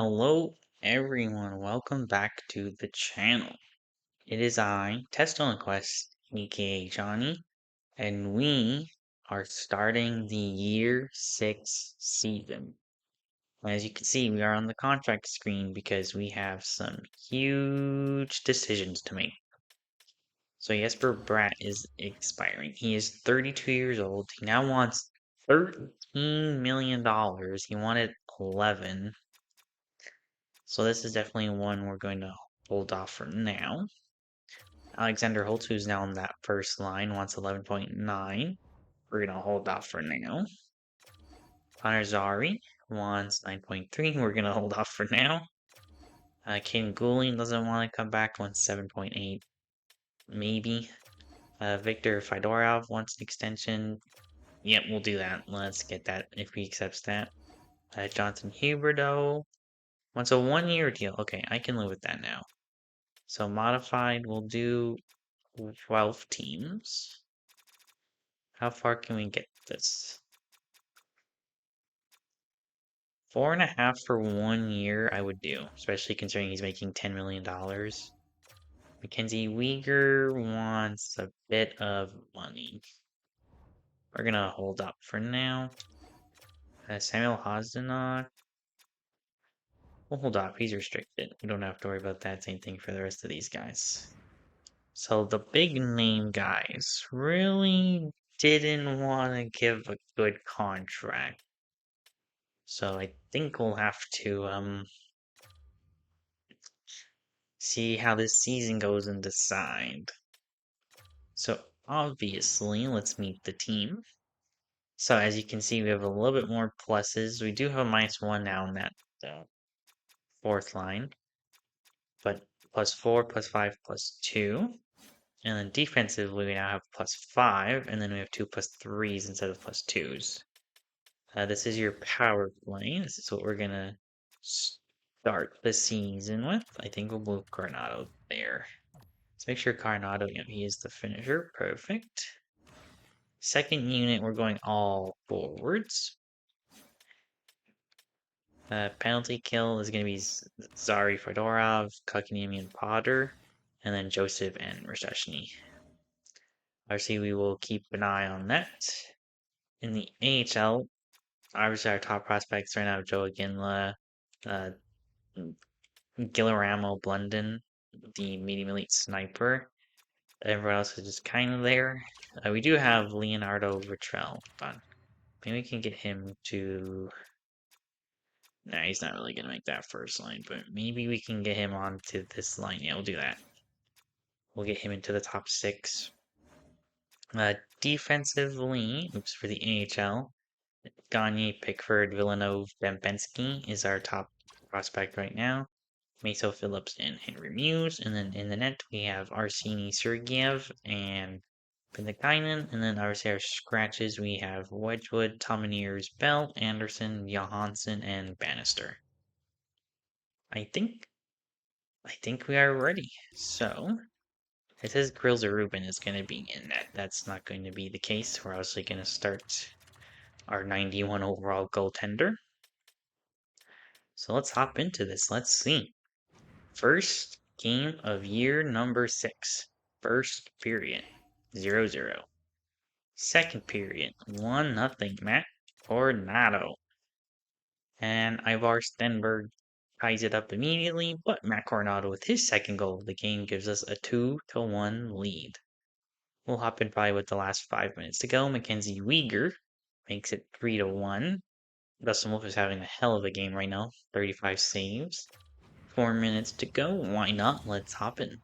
Hello, everyone. Welcome back to the channel. It is I, Testo Quest, aka Johnny, and we are starting the Year 6 season. As you can see, we are on the contract screen because we have some huge decisions to make. So Jesper Bratt is expiring. He is 32 years old. He now wants $13 million. He wanted 11. So this is definitely one we're going to hold off for now. Alexander Holtz, who's now on that first line, wants 11.9. We're going to hold off for now. Connor Zary wants 9.3. We're going to hold off for now. Caden Goulding doesn't want to come back, wants 7.8. Maybe. Victor Fedorov wants an extension. Yep, we'll do that. Let's get that if he accepts that. Jonathan Huberdeau wants a 1-year deal. Okay, I can live with that now. So modified, we'll do 12 teams. How far can we get this? 4.5 for 1 year, I would do, especially considering he's making $10 million. Mackenzie Weegar wants a bit of money. We're gonna hold up for now. Samuel Hosdenok. We'll hold off. He's restricted. We don't have to worry about that. Same thing for the rest of these guys. So the big name guys really didn't want to give a good contract. So I think we'll have to see how this season goes and decide. So obviously, let's meet the team. So as you can see, we have a little bit more pluses. We do have a -1 now in that fourth line, but +4, +5, +2. And then defensively, we now have +5, and then we have 2 +3s instead of +2s. This is your power play. This is what we're gonna start the season with. I think we'll move Coronado there. Let's make sure Coronado, he is the finisher. Perfect. Second unit, we're going all forwards. Penalty kill is going to be Zary Fedorov, Kotkaniemi and Potter, and then Joseph and Rasheshny. Obviously, we will keep an eye on that. In the AHL, obviously our top prospects right now, Joe Ginla, Guillermo Blunden, the medium elite sniper. Everyone else is just kind of there. We do have Leonardo Vitrell, but maybe we can get him to... Nah, he's not really going to make that first line, but maybe we can get him onto this line. Yeah, we'll do that. We'll get him into the top 6. Defensively, for the AHL, Gagne, Pickford, Villanova, Dembensky is our top prospect right now. Meso Phillips and Henry Muse. And then in the net, we have Arseny Sergeyev and Pintakainen. And then obviously our scratches, we have Wedgwood, Tomineers, Bell, Anderson, Johansson, and Bannister. I think we are ready. So it says Grills or Rubin is going to be in net. That's not going to be the case. We're obviously going to start our 91 overall goaltender. So let's hop into this. Let's see. First game of year number 6. First period, 0-0. Second period, 1-0, Matt Coronado. And Ivar Stenberg ties it up immediately, but Matt Coronado with his second goal of the game gives us a 2-1 lead. We'll hop in probably with the last 5 minutes to go. Mackenzie Weegar makes it 3-1. Dustin Wolf is having a hell of a game right now, 35 saves. 4 minutes to go. Why not? Let's hop in.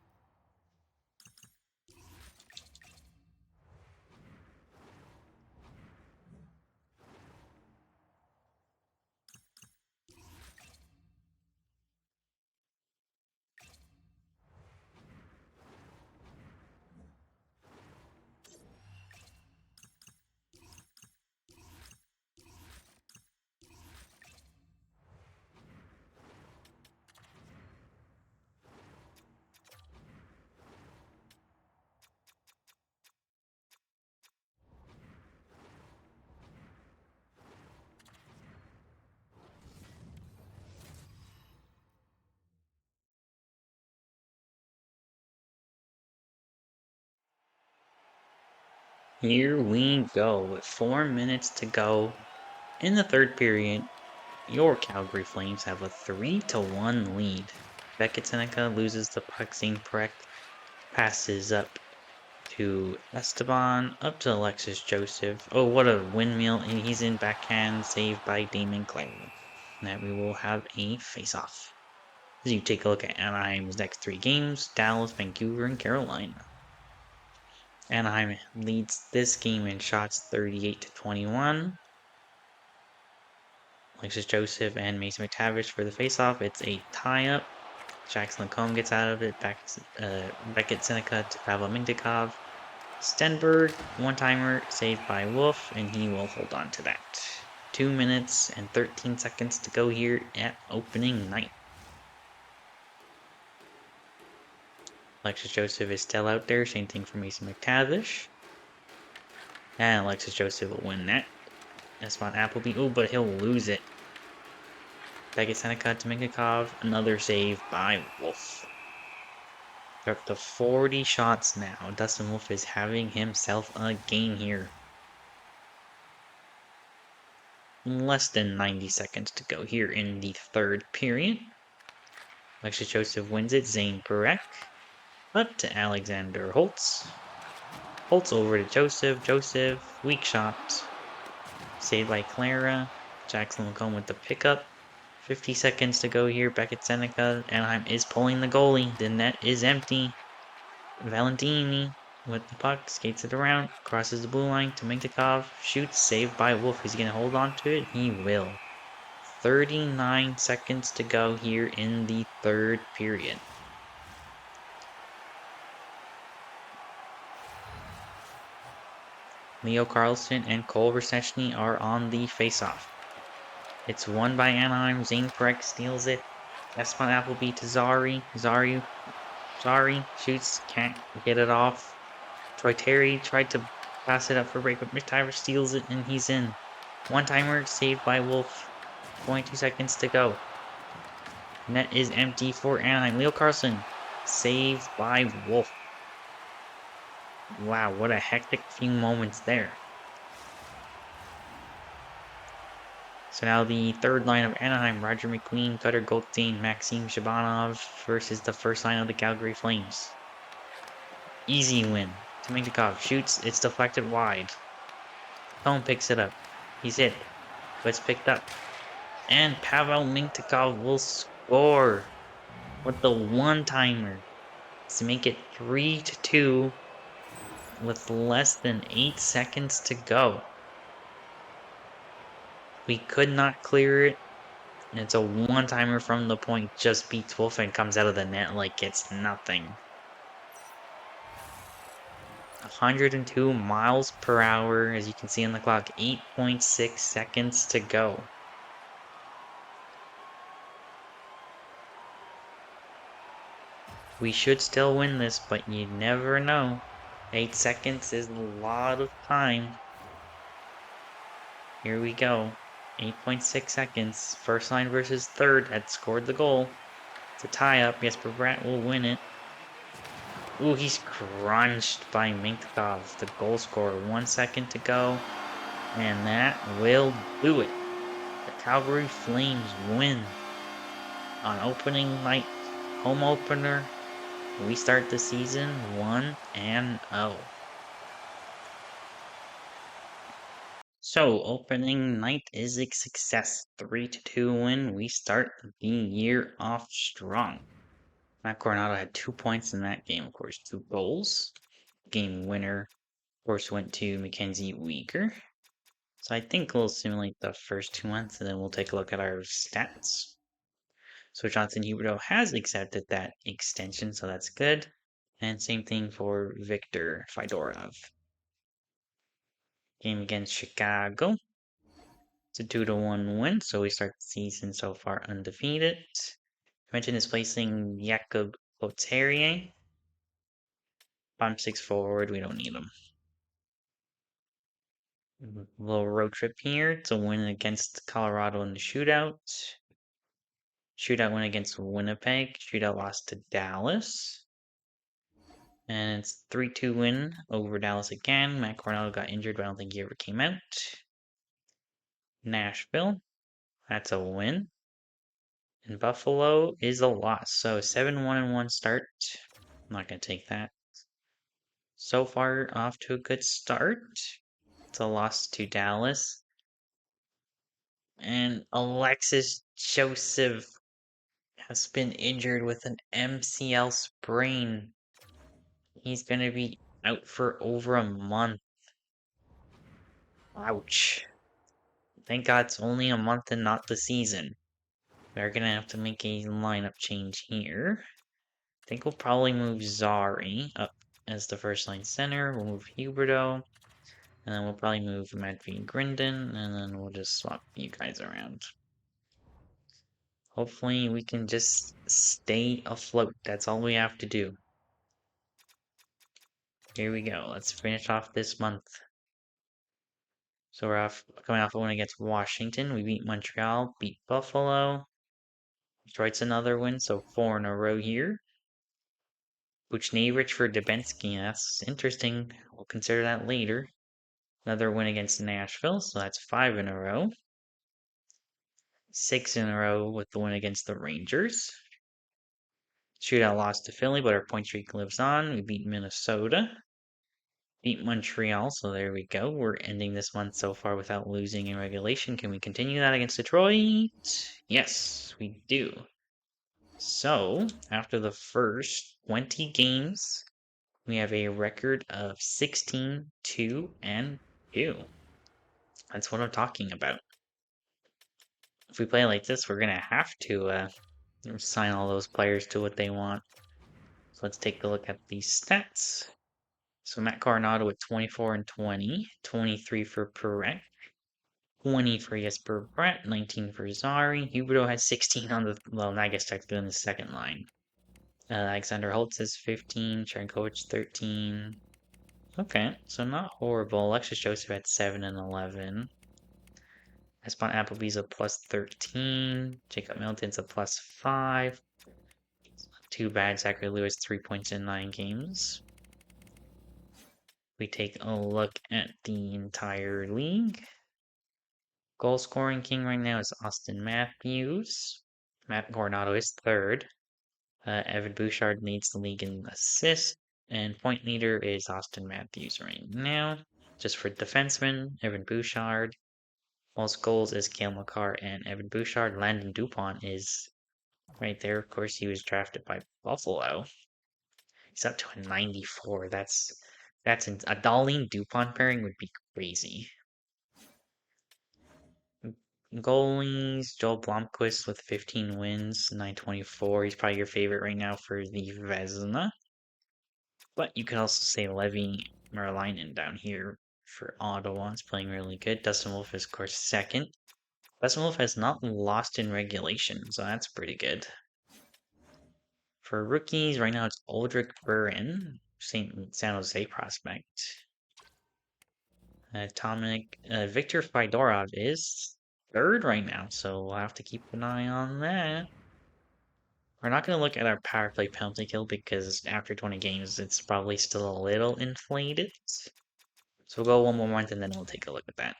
Here we go with 4 minutes to go in the third period. Your Calgary Flames have a 3-1 lead. Beckett Seneca loses the puck. Zane Parekh passes up to Esteban, up to Alexis Joseph. Oh, what a windmill, and he's in backhand, saved by Damon Clary. That we will have a face-off. As you take a look at Anaheim's next 3 games, Dallas, Vancouver, and Carolina. Anaheim leads this game in shots 38-21. Alexis Joseph and Mason McTavish for the faceoff. It's a tie-up. Jackson Lacombe gets out of it. Beckett Seneca to Pavel Mintyukov. Stenberg, one-timer, saved by Wolf, and he will hold on to that. 2 minutes and 13 seconds to go here at opening night. Alexis Joseph is still out there. Same thing for Mason McTavish. And Alexis Joseph will win that. Esmond Appleby. Oh, but he'll lose it. Beckett Seneca to Mintyukov. Another save by Wolf. They're up to 40 shots now. Dustin Wolf is having himself a game here. Less than 90 seconds to go here in the third period. Alexis Joseph wins it. Zane Parekh up to Alexander Holtz. Holtz over to Joseph. Joseph, weak shot. Saved by Clara. Jackson Lacombe with the pickup. 50 seconds to go here. Beckett Seneca. Anaheim is pulling the goalie. The net is empty. Valentini with the puck, skates it around, crosses the blue line to Mintyukov, shoots, saved by Wolf. Is he going to hold on to it? He will. 39 seconds to go here in the third period. Leo Carlson and Cole Verstechny are on the faceoff. It's won by Anaheim. Zane Parekh steals it. Esmond Appleby to Zari. Zari shoots, can't get it off. Troy Terry tried to pass it up for break, but McTavish steals it and he's in. One-timer saved by Wolf. 22 seconds to go. Net is empty for Anaheim. Leo Carlson saved by Wolf. Wow, what a hectic few moments there. So now the third line of Anaheim, Roger McQueen, Cutter Goldstein, Maxim Shabanov versus the first line of the Calgary Flames. Easy win. Mintyukov shoots, it's deflected wide. Cone picks it up. He's hit, but it's picked up. And Pavel Mintyukov will score with the one-timer to make it 3-2 with less than 8 seconds to go. We could not clear it. And it's a one-timer from the point, just beats Wolf and comes out of the net like it's nothing. 102 miles per hour, as you can see on the clock, 8.6 seconds to go. We should still win this, but you never know. 8 seconds is a lot of time. Here we go. 8.6 seconds. First line versus third had scored the goal. It's a tie-up. Jesper Bratt will win it. Ooh, he's crunched by Mintyukov, the goal scorer. 1 second to go. And that will do it. The Calgary Flames win on opening night. Home opener. We start the season 1-0. So, opening night is a success. 3-2 win. We start the year off strong. Matt Coronado had 2 points in that game, of course, 2 goals. Game winner, of course, went to Mackenzie Weegar. So I think we'll simulate the first 2 months, and then we'll take a look at our stats. So Jonathan Huberdeau has accepted that extension, so that's good. And same thing for Victor Fedorov. Game against Chicago. It's a 2-1 win, so we start the season so far undefeated. Mention is placing Jakub Poterier. Bottom 6 forward, we don't need him. Little road trip here. It's a win against Colorado in the shootout. Shootout win against Winnipeg. Shootout loss to Dallas. And it's 3-2 win over Dallas again. Matt Coronado got injured, but I don't think he ever came out. Nashville, that's a win. And Buffalo is a loss. So 7-1-1 start. I'm not going to take that. So far, off to a good start. It's a loss to Dallas. And Alexis Joseph has been injured with an MCL sprain. He's going to be out for over a month. Ouch. Thank God it's only a month and not the season. We're going to have to make a lineup change here. I think we'll probably move Zari up as the first line center. We'll move Huberto. And then we'll probably move Matvey and Grindon. And then we'll just swap you guys around. Hopefully we can just stay afloat. That's all we have to do. Here we go. Let's finish off this month. So we're coming off a win against Washington. We beat Montreal, beat Buffalo. Detroit's another win, so 4 in a row here. Buchnevich for Dubensky. That's interesting. We'll consider that later. Another win against Nashville, so that's 5 in a row. 6 in a row with the win against the Rangers. Shootout loss to Philly, but our point streak lives on. We beat Minnesota. Beat Montreal, so there we go. We're ending this month so far without losing in regulation. Can we continue that against Detroit? Yes, we do. So, after the first 20 games, we have a record of 16, 2, and 2. That's what I'm talking about. If we play like this, we're going to have to sign all those players to what they want. So let's take a look at these stats. So Matt Coronado with 24 and 20, 23 for Perret, 20 for Jesper Bratt, 19 for Zari. Huberto has 16 on the, well, I guess technically on the second line. Alexander Holtz has 15, Chernkovich 13. Okay, so not horrible. Alexis Joseph had 7 and 11. Espan Appleby's a plus 13. Jacob Middleton's a plus 5. Too bad Zachary Lewis 3 points in 9 games. We take a look at the entire league. Goal scoring king right now is Austin Matthews. Matt Coronado is third. Evan Bouchard leads the league in assists. And point leader is Austin Matthews right now. Just for defensemen, Evan Bouchard. Most goals is Cale Makar and Evan Bouchard. Landon Dupont is right there. Of course, he was drafted by Buffalo. He's up to a 94. That's a Darlene Dupont pairing would be crazy. Goalies, Joel Blomqvist with 15 wins, 924. He's probably your favorite right now for the Vezina. But you could also say Levi Merlainen down here for Ottawa. It's playing really good. Dustin Wolf is, of course, second. Dustin Wolf has not lost in regulation, so that's pretty good. For rookies, right now it's Aldrich Burin, San Jose prospect. Victor Fedorov is third right now, so we'll have to keep an eye on that. We're not going to look at our power play penalty kill because after 20 games, it's probably still a little inflated. So we'll go one more month and then we'll take a look at that.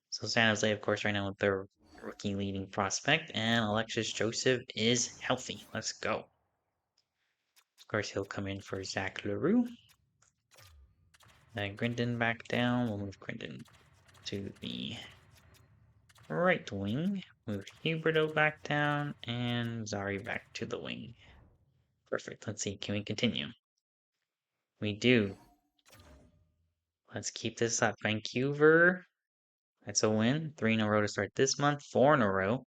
So San Jose, of course, right now with their rookie leading prospect, and Alexis Joseph is healthy. Let's go. Of course, he'll come in for Zach Leroux. Then Grindon back down. We'll move Grindon to the right wing. Move Huberto back down, and Zari back to the wing. Perfect. Let's see. Can we continue? We do. Let's keep this up. Vancouver. That's a win. 3 in a row to start this month. 4 in a row.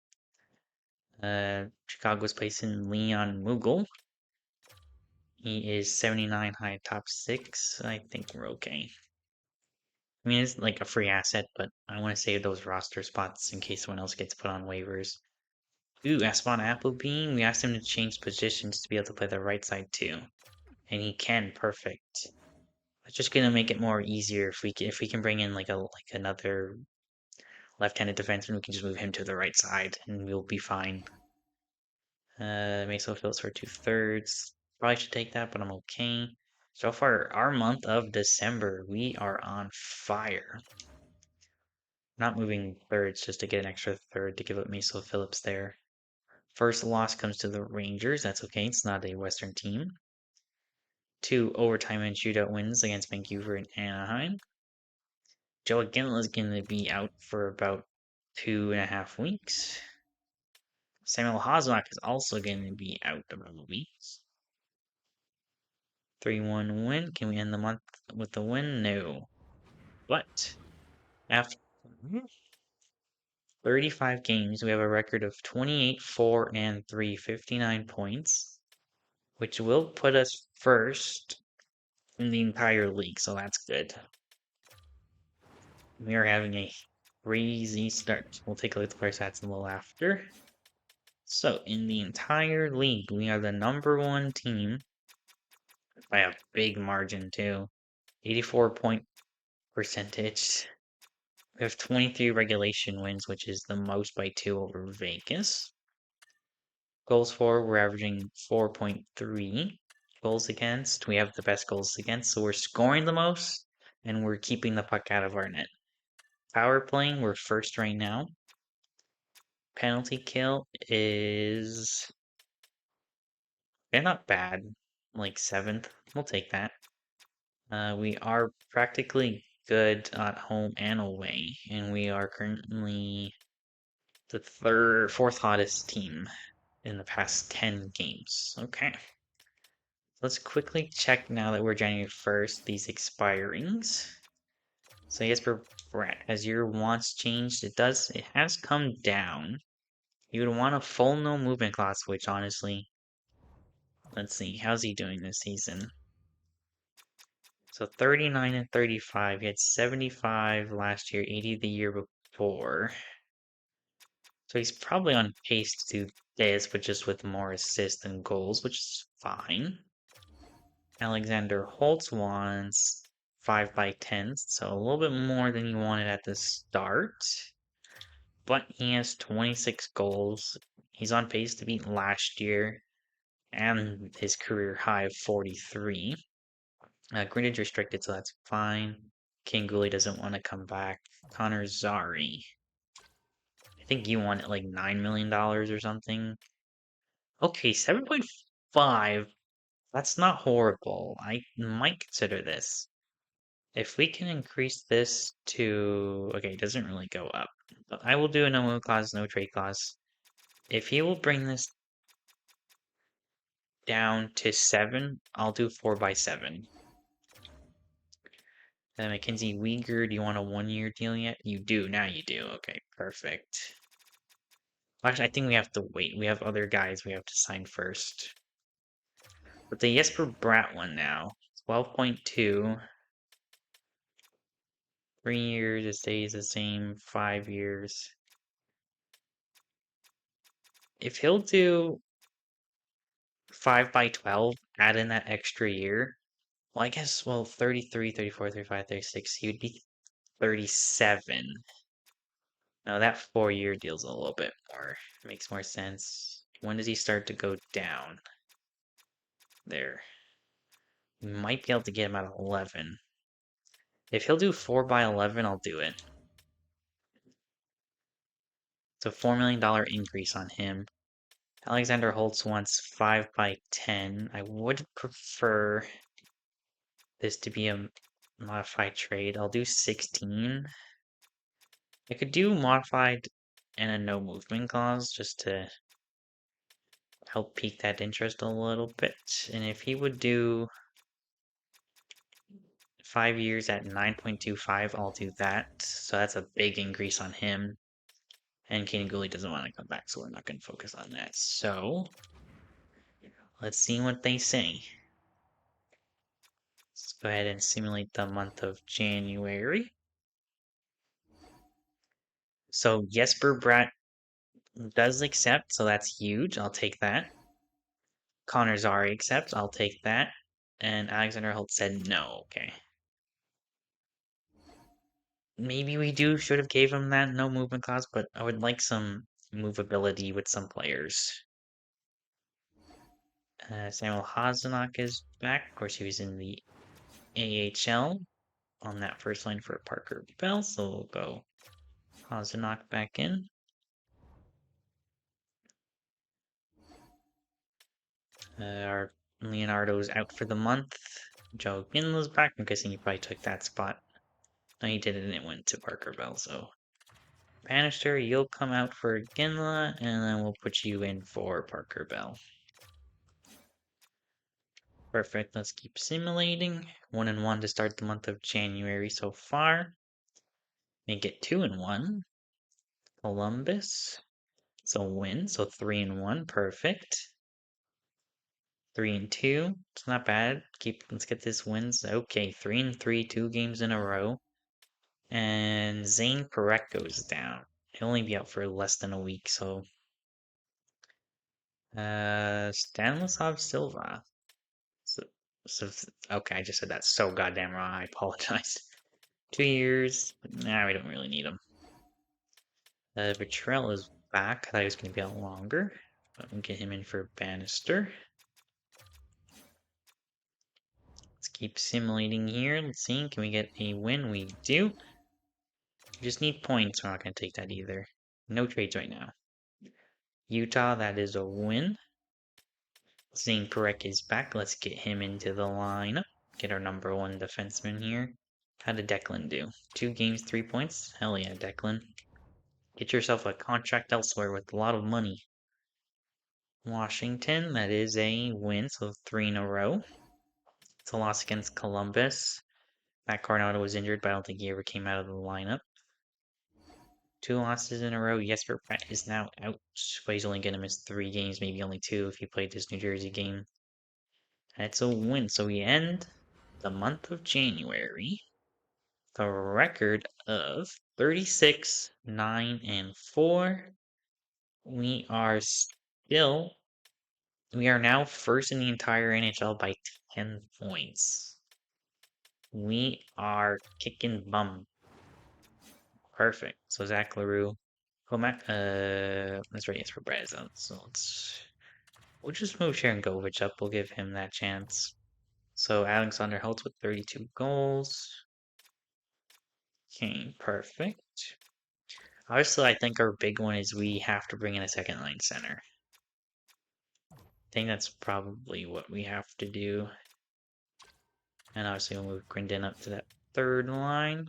Chicago's placing Leon Mughal. He is 79 high top 6. I think we're okay. I mean, it's like a free asset, but I want to save those roster spots in case someone else gets put on waivers. Ooh, Aspan Applebean. We asked him to change positions to be able to play the right side too. And he can. Perfect. It's just gonna make it more easier if we can bring in like another left-handed defenseman, we can just move him to the right side and we'll be fine. Meso Phillips for 2/3. Probably should take that, but I'm okay. So far, our month of December, we are on fire. Not moving thirds just to get an extra third to give up Maso Phillips there. First loss comes to the Rangers. That's okay. It's not a Western team. 2 overtime and shootout wins against Vancouver and Anaheim. Joe Ginla is going to be out for about 2.5 weeks. Samuel Hosmak is also going to be out about weeks. 3-1 win. Can we end the month with a win? No. But after 35 games, we have a record of 28, 4, and 3, 59 points, which will put us first in the entire league, so that's good. We are having a crazy start. We'll take a look at the player stats a little after. So, in the entire league, we are the number 1 team by a big margin, too. 84 point percentage. We have 23 regulation wins, which is the most by 2 over Vegas. Goals for, we're averaging 4.3. Goals against, we have the best goals against, so we're scoring the most, and we're keeping the puck out of our net. Power playing, we're first right now. Penalty kill is... they're not bad. Like 7th. We'll take that. We are practically good at home and away, and we are currently the fourth hottest team in the past 10 games. Okay. Let's quickly check now that we're January 1st, these expirings. So yes, Brett, has your wants changed? It has come down. You would want a full no movement class, which honestly, let's see, how's he doing this season? So 39 and 35. He had 75 last year, 80 the year before. So he's probably on pace to do this, but just with more assists and goals, which is fine. Alexander Holtz wants 5 by 10, so a little bit more than he wanted at the start. But he has 26 goals. He's on pace to beat last year and his career high of 43. Greenage restricted, so that's fine. King Gooley doesn't want to come back. Connor Zari. I think you want it like $9 million or something. Okay, 7.5. That's not horrible. I might consider this. If we can increase this to... okay, it doesn't really go up. But I will do a no move clause, no trade clause. If he will bring this down to 7, I'll do 4 by 7. Then Mackenzie Weegar, do you want a 1-year deal yet? You do, now you do. Okay, perfect. Actually, I think we have to wait. We have other guys we have to sign first. But the Jesper Bratt one now, 12.2. 3 years, it stays the same, 5 years. If he'll do 5 by 12, add in that extra year, well, I guess, well, 33, 34, 35, 36, he would be 37. Now that 4-year deal's a little bit more, makes more sense. When does he start to go down? There. We might be able to get him at 11. If he'll do 4 by 11, I'll do it. It's a $4 million increase on him. Alexander Holtz wants 5 by 10. I would prefer this to be a modified trade. I'll do 16. I could do modified and a no movement clause just to help pique that interest a little bit. And if he would do 5 years at 9.25, I'll do that. So that's a big increase on him. And Kenny Gooley doesn't want to come back, so we're not going to focus on that. So let's see what they say. Let's go ahead and simulate the month of January. So Jesper Bratt does accept, so that's huge. I'll take that. Connor Zari accepts, I'll take that. And Alexander Holt said no, okay. Maybe we should have gave him that no movement clause, but I would like some movability with some players. Samuel Hazanak is back. Of course, he was in the AHL on that first line for Parker Bell, so we'll go Hazanak back in. Our Leonardo's out for the month. Joe Ginla's back. I'm guessing he probably took that spot. No, he didn't. It went to Parker Bell, so Bannister, you'll come out for Ginla, and then we'll put you in for Parker Bell. Perfect. Let's keep simulating. 1-1 to start the month of January so far. Make it 2-1. Columbus. So win. So 3-1. Perfect. 3-2. It's not bad. Let's get this wins. Okay, 3-3, 2 games in a row. And Zane Parekh goes down. He'll only be out for less than a week, so Stanislav Silva. So, so okay, I just said that so goddamn wrong. I apologize. 2 years. Nah, we don't really need him. Vitrell is back. I thought he was going to be out longer. But we'll get him in for Bannister. Let's keep simulating here. Let's see. Can we get a win? We do. We just need points. We're not going to take that either. No trades right now. Utah, that is a win. Zane Parekh is back. Let's get him into the lineup. Get our number 1 defenseman here. How did Declan do? 2 games, 3 points? Hell yeah, Declan. Get yourself a contract elsewhere with a lot of money. Washington, that is a win, so 3 in a row. It's a loss against Columbus. Matt Coronado was injured, but I don't think he ever came out of the lineup. 2 losses in a row. Jesper Pratt is now out, but he's only going to miss 3 games, maybe only 2 if he played this New Jersey game. That's a win, so we end the month of January the record of 36, 9, and 4. We are now first in the entire NHL by 10 points. We are kicking bum. Perfect. So Zach LaRue, that's right, it's for Brazil. So we'll just move Sharon Govich up. We'll give him that chance. So Alexander Holtz with 32 goals. Okay, perfect. Obviously, I think our big one is we have to bring in a second line center. I think that's probably what we have to do. And obviously we'll move Grindin up to that third line.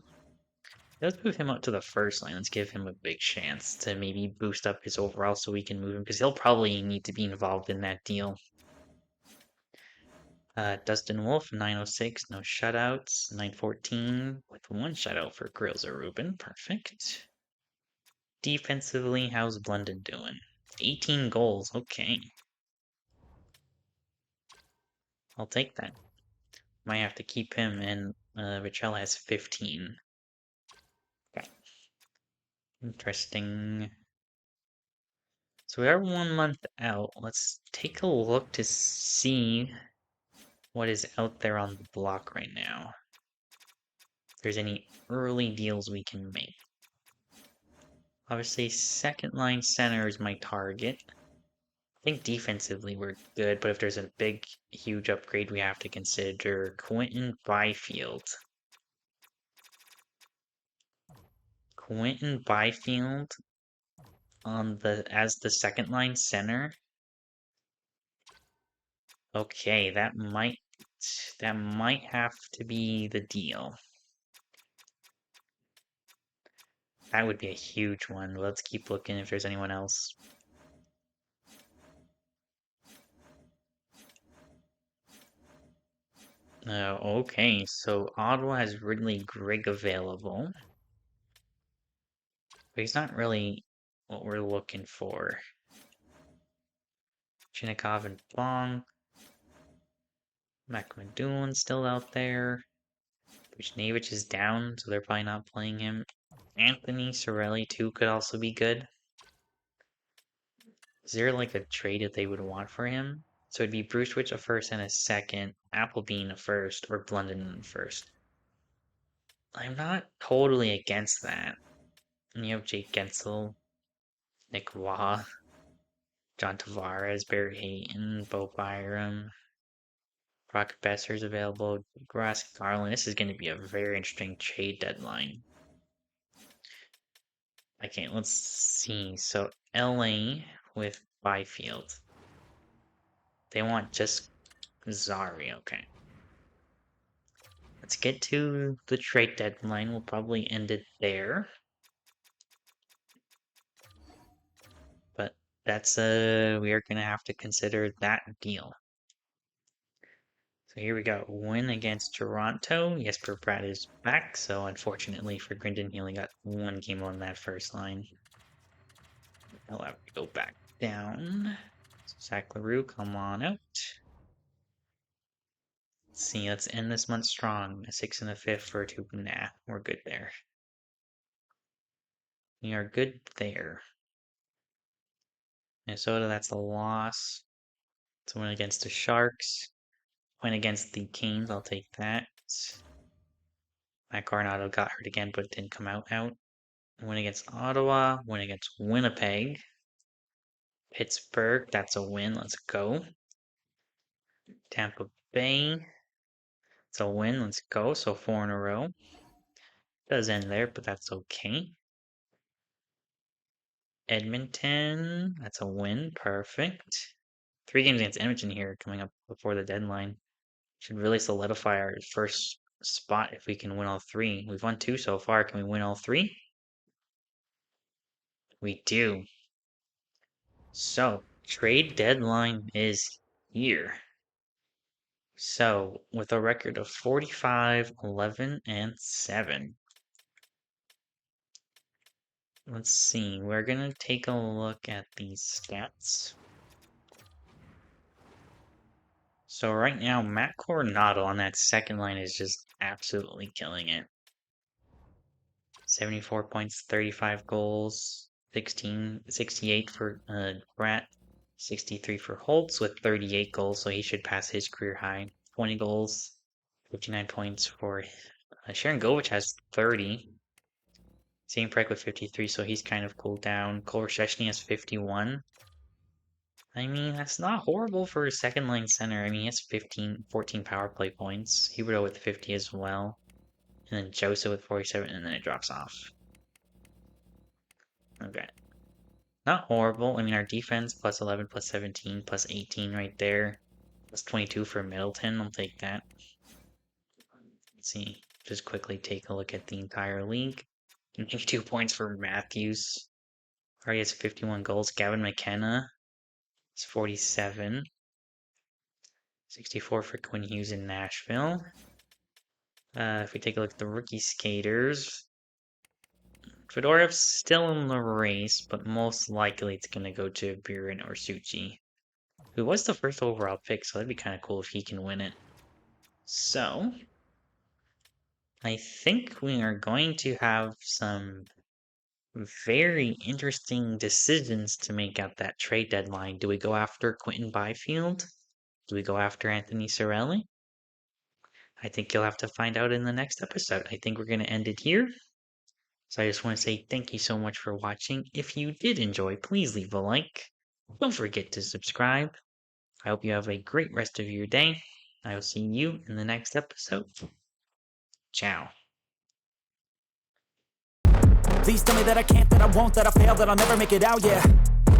Let's move him up to the first line. Let's give him a big chance to maybe boost up his overall so we can move him, because he'll probably need to be involved in that deal. Dustin Wolf, 906, no shutouts. 914 with 1 shutout for Grills or Rubin. Perfect. Defensively, how's Blunden doing? 18 goals. Okay. I'll take that. Might have to keep him, and Richel has 15. Okay. Interesting. So we are 1 month out. Let's take a look to see what is out there on the block right now. If there's any early deals we can make. Obviously, second line center is my target. I think defensively we're good, but if there's a big, huge upgrade, we have to consider Quentin Byfield. Quentin Byfield as the second line center. Okay, that might have to be the deal. That would be a huge one. Let's keep looking if there's anyone else. Okay, so Ottawa has Ridley Grigg available. But he's not really what we're looking for. Chinnikov and Bong. McMadoon's still out there. Buchnevich is down, so they're probably not playing him. Anthony Cirelli, too, could also be good. Is there like a trade that they would want for him? So it'd be Brucewich a first and a second, Applebean a first, or Blunden a first. I'm not totally against that. And you have Jake Gensel, Nick Waugh. John Tavares, Barry Hayton, Bo Byram, Brock Besser's available, Grass Garland. This is going to be a very interesting trade deadline. Okay, let's see. So LA with Byfield. They want just Zari. Okay. Let's get to the trade deadline. We'll probably end it there. But that's we are gonna have to consider that deal. So here we go. Win against Toronto. Jesper Bratt is back, so unfortunately for Grindon, he only got one game on that first line. I'll have to go back down. Zach LaRue, come on out. Let's see, let's end this month strong. A 6 and a 5 for a 2. Nah, we're good there. We are good there. Minnesota, that's a loss. It's a win against the Sharks. Win against the Canes, I'll take that. Matt Coronado got hurt again, but didn't come out. Win against Ottawa. Win against Winnipeg. Pittsburgh, that's a win. Let's go. Tampa Bay. It's a win. Let's go. So 4 in a row. Does end there, but that's okay. Edmonton. That's a win. Perfect. 3 games against Edmonton here coming up before the deadline. Should really solidify our first spot if we can win all 3. We've won 2 so far. Can we win all 3? We do. So, trade deadline is here. So, with a record of 45, 11, and 7. Let's see. We're going to take a look at these stats. So right now, Matt Coronado on that second line is just absolutely killing it. 74 points, 35 goals, 68 for Bratt, 63 for Holtz with 38 goals, so he should pass his career high. 20 goals, 59 points for Sharon Govich has 30. Same Prek with 53, so he's kind of cooled down. Cole Szczesny has 51. I mean, that's not horrible for a second line center. I mean, he has 14 power play points. Huberdeau with 50 as well. And then Joseph with 47, and then it drops off. Okay. Not horrible. I mean, our defense plus 11, plus 17, plus 18 right there. Plus 22 for Middleton. I'll take that. Let's see. Just quickly take a look at the entire league. 2 points for Matthews. Already has 51 goals. Gavin McKenna is 47. 64 for Quinn Hughes in Nashville. If we take a look at the rookie skaters, Fedorov's still in the race, but most likely it's going to go to Buren or Suchi, who was the first overall pick, so that'd be kind of cool if he can win it. So, I think we are going to have some very interesting decisions to make at that trade deadline. Do we go after Quentin Byfield? Do we go after Anthony Cirelli? I think you'll have to find out in the next episode. I think we're going to end it here. So I just want to say thank you so much for watching. If you did enjoy, please leave a like. Don't forget to subscribe. I hope you have a great rest of your day. I will see you in the next episode. Ciao. Please tell me that I can't, that I won't, that I fail, that I'll never make it out, yeah.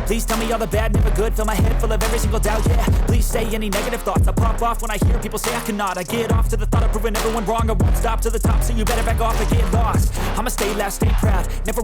Please tell me all the bad, never good, fill my head full of every single doubt, yeah. Please say any negative thoughts, I pop off when I hear people say I cannot. I get off to the thought of proving everyone wrong, I won't stop to the top, so you better back off and get lost. I'ma stay loud, stay proud, never